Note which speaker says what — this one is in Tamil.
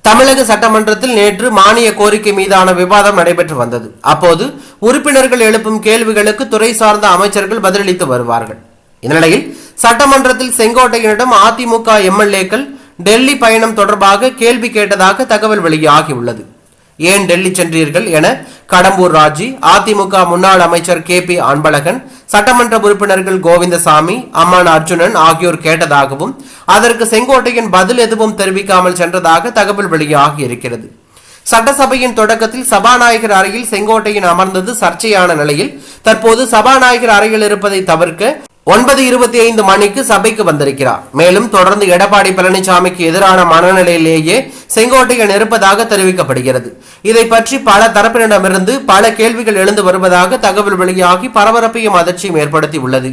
Speaker 1: தமிழக சட்டமன்றத்தில் நேற்று மானிய கோரிக்கை மீதான விவாதம் நடைபெற்று வந்தது. அப்போது உறுப்பினர்கள் எழுப்பும் கேள்விகளுக்கு துறை சார்ந்த அமைச்சர்கள் பதிலளித்து வருவார்கள். இந்நிலையில் சட்டமன்றத்தில் செங்கோட்டையனிடம் அதிமுக எம்எல்ஏக்கள் டெல்லி பயணம் தொடர்பாக கேள்வி கேட்டதாக தகவல் வெளியாகியுள்ளது. ஏன் டெல்லி சென்றீர்கள் என கடம்பூர் ராஜி, அதிமுக முன்னாள் அமைச்சர் KP அன்பழகன், சட்டமன்ற உறுப்பினர்கள் கோவிந்தசாமி, அம்மான் அர்ஜுனன் ஆகியோர் கேட்டதாகவும் அதற்கு செங்கோட்டையன் பதில் எதுவும் தெரிவிக்காமல் சென்றதாக தகவல் வெளியாகி இருக்கிறது. சட்டசபையின் தொடக்கத்தில் சபாநாயகர் அறையில் செங்கோட்டையன் அமர்ந்தது சர்ச்சையான நிலையில் தற்போது சபாநாயகர் அறையில் இருப்பதை தவிர்க்க 9:25 மணிக்கு சபைக்கு வந்திருக்கிறார். மேலும் தொடர்ந்து எடப்பாடி பழனிசாமிக்கு எதிரான மனநிலையிலேயே செங்கோட்டையன் இருப்பதாக தெரிவிக்கப்படுகிறது. இதை பற்றி பல தரப்பினரிடமிருந்து பல கேள்விகள் எழுந்து வருவதாக தகவல் வெளியாகி பரபரப்பையும் அதிர்ச்சியும் ஏற்படுத்தி உள்ளது.